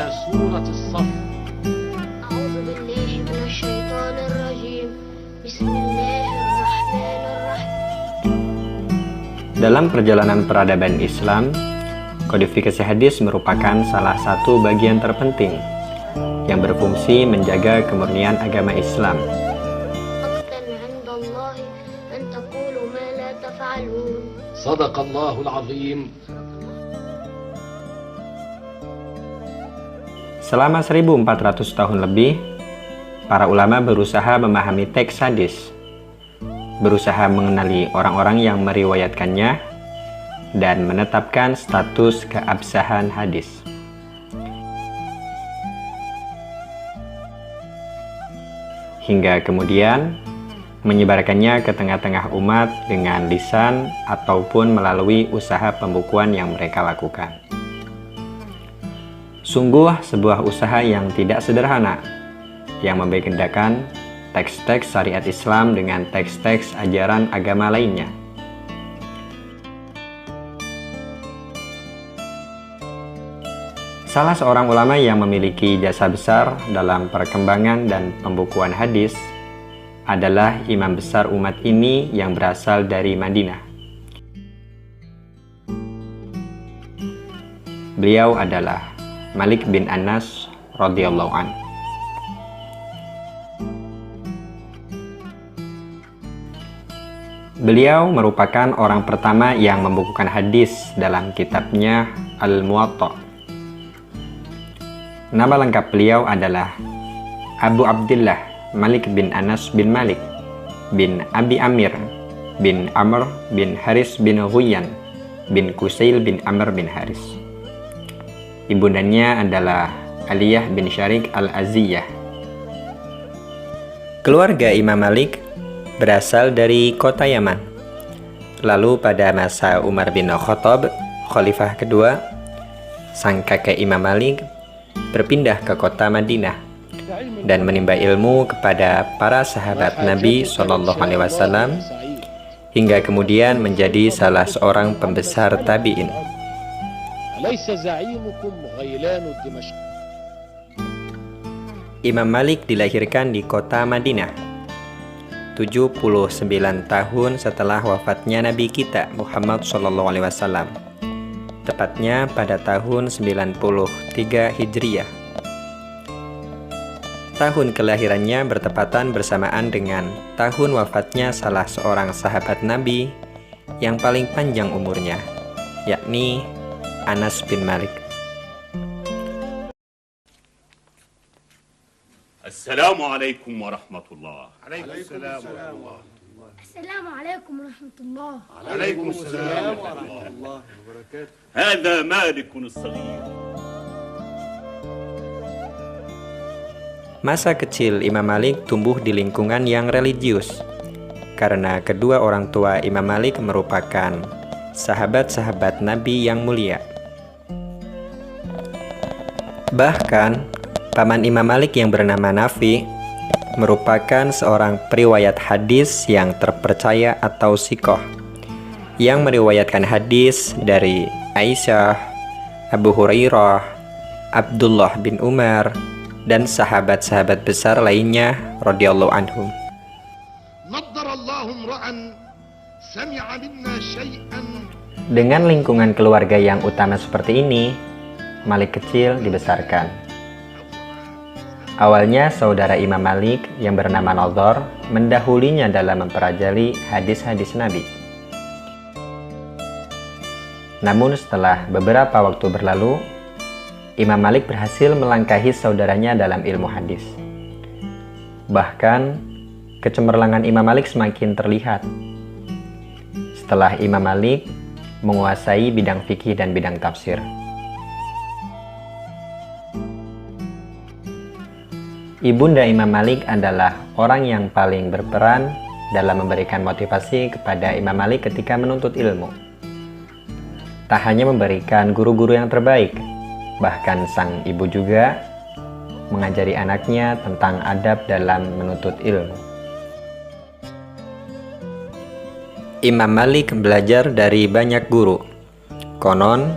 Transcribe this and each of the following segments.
سورة الصف. أعوذ بالله من الشيطان الرجيم. بسم الله الرحمن الرحيم. Dalam perjalanan peradaban Islam, kodifikasi hadis merupakan salah satu bagian terpenting yang berfungsi menjaga kemurnian agama Islam. عند الله أن تقولوا ما لا تفعلون. صدق الله العظيم. Selama 1400 tahun lebih, para ulama berusaha memahami teks hadis, berusaha mengenali orang-orang yang meriwayatkannya, dan menetapkan status keabsahan hadis. Hingga kemudian menyebarkannya ke tengah-tengah umat dengan lisan ataupun melalui usaha pembukuan yang mereka lakukan. Sungguh sebuah usaha yang tidak sederhana, yang membedakan teks-teks syariat Islam dengan teks-teks ajaran agama lainnya. Salah seorang ulama yang memiliki jasa besar dalam perkembangan dan pembukuan hadis adalah imam besar umat ini yang berasal dari Madinah. Beliau adalah Malik bin Anas radhiyallahu anhu. Beliau merupakan orang pertama yang membukukan hadis dalam kitabnya Al-Muwatta. Nama lengkap beliau adalah Abu Abdullah Malik bin Anas bin Malik bin Abi Amir bin Amr bin Haris bin Ghuyyan bin Kusail bin Amr bin Haris. Ibundanya adalah Aliyah bin Syarik al-Aziyah. Keluarga Imam Malik berasal dari kota Yaman. Lalu pada masa Umar bin Khattab, khalifah kedua, sang kakek Imam Malik berpindah ke kota Madinah dan menimba ilmu kepada para sahabat Nabi SAW hingga kemudian menjadi salah seorang pembesar tabi'in. Imam Malik dilahirkan di kota Madinah 79 tahun setelah wafatnya Nabi kita Muhammad SAW, tepatnya pada tahun 93 Hijriah. Tahun kelahirannya bertepatan bersamaan dengan tahun wafatnya salah seorang sahabat Nabi yang paling panjang umurnya, yakni Anas bin Malik. Assalamualaikum warahmatullahi Waalaikumsalam. السلام عليكم ورحمة الله. Waalaikumsalam warahmatullahi wabarakatuh. هذا مالك الصغير. Masa kecil Imam Malik tumbuh di lingkungan yang religius karena kedua orang tua Imam Malik merupakan sahabat-sahabat Nabi yang mulia. Bahkan paman Imam Malik yang bernama Nafi merupakan seorang periwayat hadis yang terpercaya atau sikoh, yang meriwayatkan hadis dari Aisyah, Abu Hurairah, Abdullah bin Umar, dan sahabat-sahabat besar lainnya radhiyallahu anhum. Dengan lingkungan keluarga yang utama seperti ini, Malik kecil dibesarkan. Awalnya saudara Imam Malik yang bernama Nadhr mendahulinya dalam mempelajari hadis-hadis Nabi. Namun setelah beberapa waktu berlalu, Imam Malik berhasil melangkahi saudaranya dalam ilmu hadis. Bahkan, kecemerlangan Imam Malik semakin terlihat. Setelah Imam Malik menguasai bidang fikih dan bidang tafsir. Ibunda Imam Malik adalah orang yang paling berperan dalam memberikan motivasi kepada Imam Malik ketika menuntut ilmu. Tak hanya memberikan guru-guru yang terbaik, bahkan sang ibu juga mengajari anaknya tentang adab dalam menuntut ilmu. Imam Malik belajar dari banyak guru. Konon,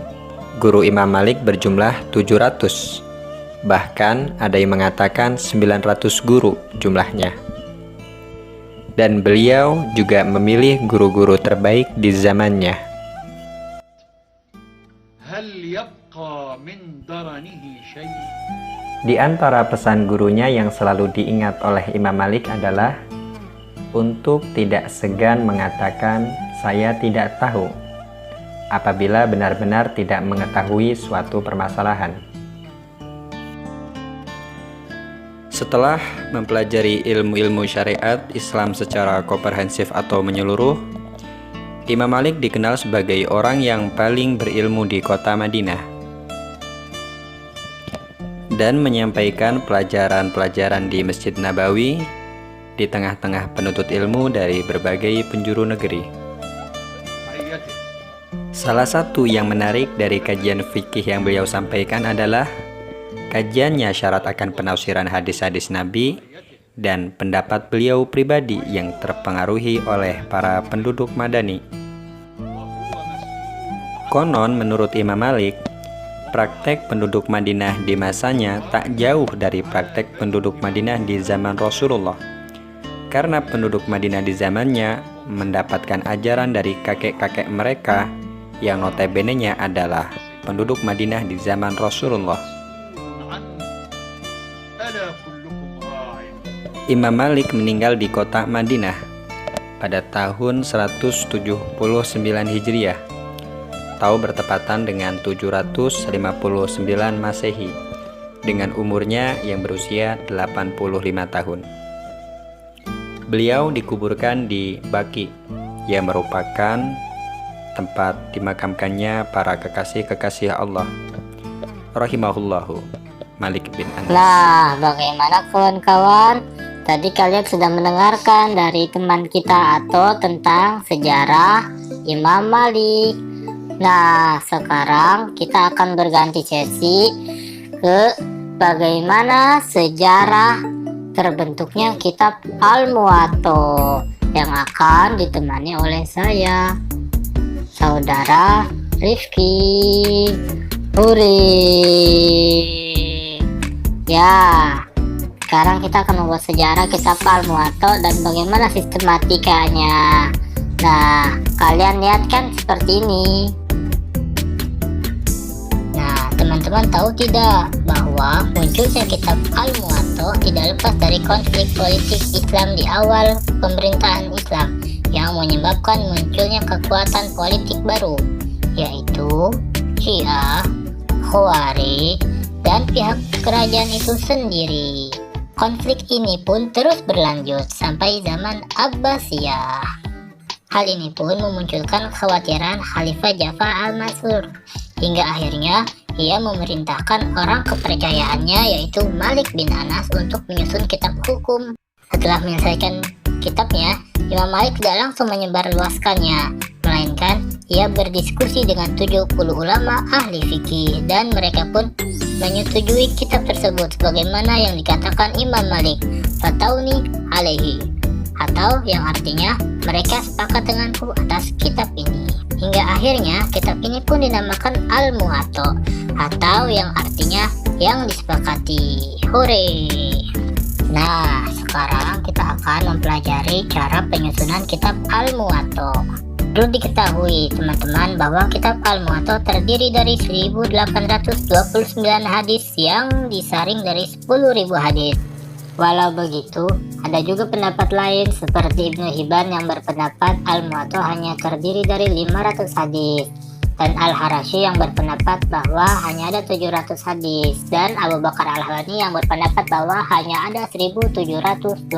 guru Imam Malik berjumlah 700. Bahkan ada yang mengatakan 900 guru jumlahnya. Dan beliau juga memilih guru-guru terbaik di zamannya. هل يبقى من درنه شيء Di antara pesan gurunya yang selalu diingat oleh Imam Malik adalah untuk tidak segan mengatakan saya tidak tahu apabila benar-benar tidak mengetahui suatu permasalahan. Setelah mempelajari ilmu-ilmu syariat Islam secara komprehensif atau menyeluruh, Imam Malik dikenal sebagai orang yang paling berilmu di kota Madinah dan menyampaikan pelajaran-pelajaran di Masjid Nabawi di tengah-tengah penuntut ilmu dari berbagai penjuru negeri. حياته Salah satu yang menarik dari kajian fikih yang beliau sampaikan adalah kajiannya syarat akan penafsiran hadis-hadis Nabi dan pendapat beliau pribadi yang terpengaruhi oleh para penduduk Madani. Konon menurut Imam Malik, praktek penduduk Madinah di masanya tak jauh dari praktek penduduk Madinah di zaman Rasulullah. Karena penduduk Madinah di zamannya mendapatkan ajaran dari kakek-kakek mereka yang notabene-nya adalah penduduk Madinah di zaman Rasulullah. عنه ألا كلكم راع Imam Malik meninggal di kota Madinah pada tahun 179 Hijriah, atau bertepatan dengan 759 Masehi, dengan umurnya yang berusia 85 tahun. Beliau dikuburkan di Baqi, yang merupakan tempat dimakamkannya para kekasih-kekasih Allah. Rahimahullahu Malik bin Anas. Nah, bagaimana kawan-kawan? Tadi kalian sudah mendengarkan dari teman kita Ato tentang sejarah Imam Malik. Nah, sekarang kita akan berganti sesi ke bagaimana sejarah terbentuknya kitab Al-Muwatta yang akan ditemani oleh saya, Saudara Rifki. Hore. Ya, sekarang kita akan membuat sejarah kitab Al-Muwatta dan bagaimana sistematikanya. Nah, kalian lihat kan seperti ini. Nah, teman-teman tahu tidak bahwa munculnya kitab Al-Muwatta tidak lepas dari konflik politik Islam di awal pemerintahan Islam yang menyebabkan munculnya kekuatan politik baru, yaitu Syiah, Khawarij, dan pihak kerajaan itu sendiri. Konflik ini pun terus berlanjut sampai zaman Abbasiyah. Hal ini pun memunculkan kekhawatiran Khalifah Ja'far al-Mansur, hingga akhirnya ia memerintahkan orang kepercayaannya yaitu Malik bin Anas untuk menyusun kitab hukum. Setelah menyelesaikan kitabnya, Imam Malik tidak langsung menyebarluaskannya, melainkan ia berdiskusi dengan 70 ulama ahli fikih dan mereka pun menyetujui kitab tersebut sebagaimana yang dikatakan Imam Malik Fatawni alaihi, atau yang artinya mereka sepakat denganku atas kitab ini. Hingga akhirnya kitab ini pun dinamakan Al-Muwatta, atau yang artinya yang disepakati. Hore. Nah, sekarang kita akan mempelajari cara penyusunan kitab Al-Muwatta. Perlu diketahui teman-teman bahwa kitab Al-Muwatta terdiri dari 1829 hadis yang disaring dari 10.000 hadis. Walau begitu, ada juga pendapat lain seperti Ibnu Hibban yang berpendapat Al-Muwatta hanya terdiri dari 500 hadis, dan Al-Harashi yang berpendapat bahwa hanya ada 700 hadis, dan Abu Bakar Al-Hawani yang berpendapat bahwa hanya ada 1729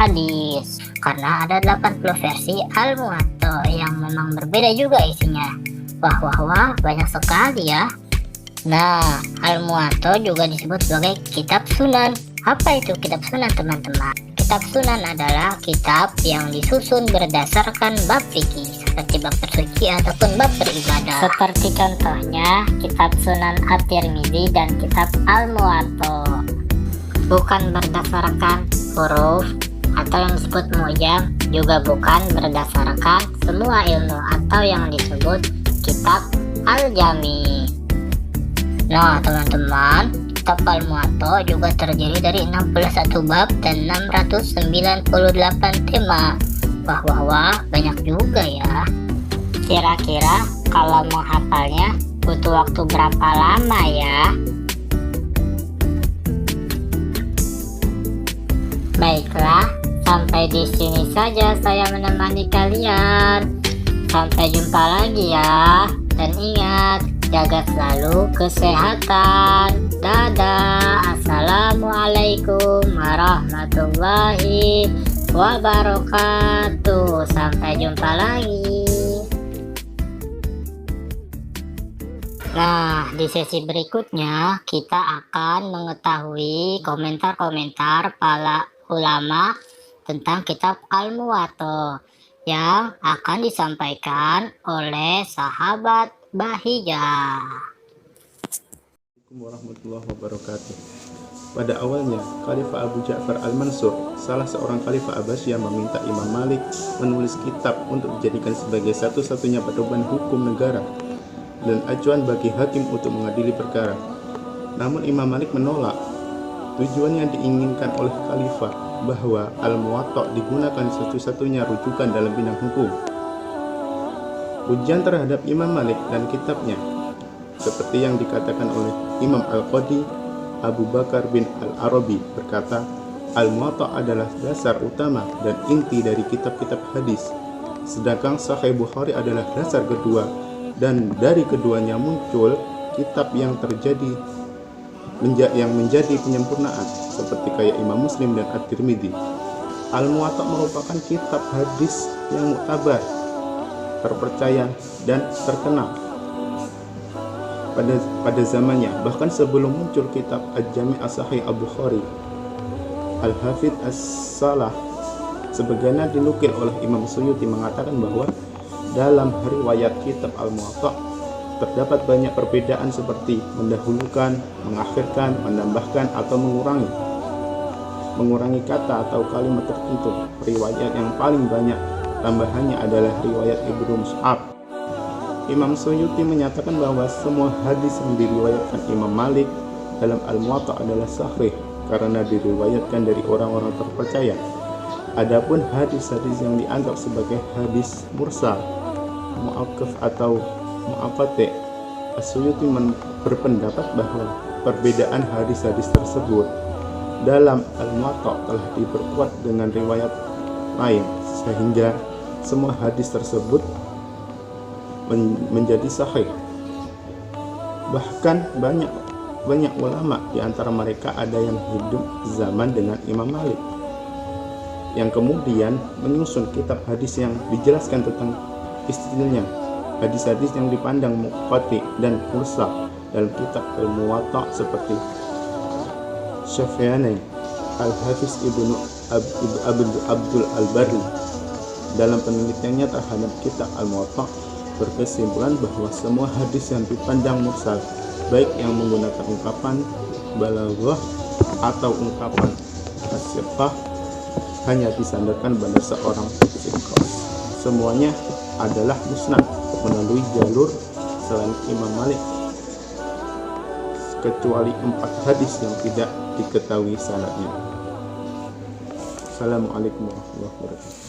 hadis. Karena ada 80 versi Al-Muwatta yang memang berbeda juga isinya. Wah, banyak sekali ya. Nah, Al-Muwatta juga disebut sebagai kitab sunan. Apa itu kitab sunan, teman-teman? Kitab sunan adalah kitab yang disusun berdasarkan bab fikih seperti bab bersuci ataupun bab beribadah. Seperti contohnya kitab Sunan At-Tirmidzi dan kitab Al-Muwatta. Bukan berdasarkan huruf atau yang disebut mu'jam, juga bukan berdasarkan semua ilmu atau yang disebut kitab Al-Jami. Nah, teman-teman, kitab Al-Muwatta juga terdiri dari 61 bab dan 698 tema. Wah, banyak juga ya. Kira-kira kalau menghafalnya butuh waktu berapa lama ya? Baiklah, sampai di sini saja saya menemani kalian. Sampai jumpa lagi ya. Dan ingat, jaga selalu kesehatan. Dadah. Assalamualaikum warahmatullahi wabarakatuh. Sampai jumpa lagi. Nah, di sesi berikutnya kita akan mengetahui komentar-komentar para ulama tentang kitab Al-Muwatta yang akan disampaikan oleh sahabat Bahijah. Assalamualaikum warahmatullahi wabarakatuh. Pada awalnya, Khalifah Abu Ja'far Al-Mansur, salah seorang Khalifah Abbasiyah, meminta Imam Malik menulis kitab untuk dijadikan sebagai satu-satunya pedoman hukum negara dan acuan bagi hakim untuk mengadili perkara. Namun Imam Malik menolak. Tujuan yang diinginkan oleh Khalifah bahwa Al-Muwatta digunakan satu-satunya rujukan dalam bidang hukum. Ujian terhadap Imam Malik dan kitabnya, seperti yang dikatakan oleh Imam Al-Qadi Abu Bakar bin Al-Arabi, berkata, Al-Muwatta adalah dasar utama dan inti dari kitab-kitab hadis, sedangkan Sahih Bukhari adalah dasar kedua, dan dari keduanya muncul kitab yang menjadi penyempurnaan seperti kayak Imam Muslim dan At-Tirmidzi. Al-Muwatta merupakan kitab hadis yang muktabar, terpercaya dan terkenal pada zamannya. Bahkan sebelum muncul kitab Al-Jami' As-Sahih Al-Bukhari, Al-Hafidh As-Salah sebagaimana dinukil oleh Imam Suyuti mengatakan bahwa dalam riwayat kitab Al-Muwatta terdapat banyak perbedaan seperti mendahulukan, mengakhirkan, menambahkan, atau mengurangi kata atau kalimat tertentu. Riwayat yang paling banyak tambahannya adalah riwayat Ibnu Mus'ab. Imam Suyuti menyatakan bahwa semua hadis yang diriwayatkan Imam Malik dalam Al-Muwatta adalah sahih karena diriwayatkan dari orang-orang terpercaya. Adapun hadis-hadis yang dianggap sebagai hadis mursal, mu'aqqaf atau mu'aqqati, As-Suyuti berpendapat bahwa perbedaan hadis-hadis tersebut dalam Al-Muwatta telah diperkuat dengan riwayat lain sehingga semua hadis tersebut menjadi sahih. Bahkan banyak ulama di antara mereka ada yang hidup zaman dengan Imam Malik yang kemudian menyusun kitab hadis yang dijelaskan tentang istilahnya hadis-hadis yang dipandang muqatti dan mursal dalam kitab Al-Muwatta seperti Syafi'ani, Al-Hafiz Ibnu Abdul Al-Barri dalam penelitiannya terhadap kitab Al-Muwatta berkesimpulan bahwa semua hadis yang dipandang mursal, baik yang menggunakan ungkapan balaghah atau ungkapan as-siqah, hanya disandarkan pada seorang siqah. Semuanya adalah musnad melalui jalur selain Imam Malik, kecuali 4 hadis yang tidak diketahui sanadnya. Assalamualaikum warahmatullahi wabarakatuh.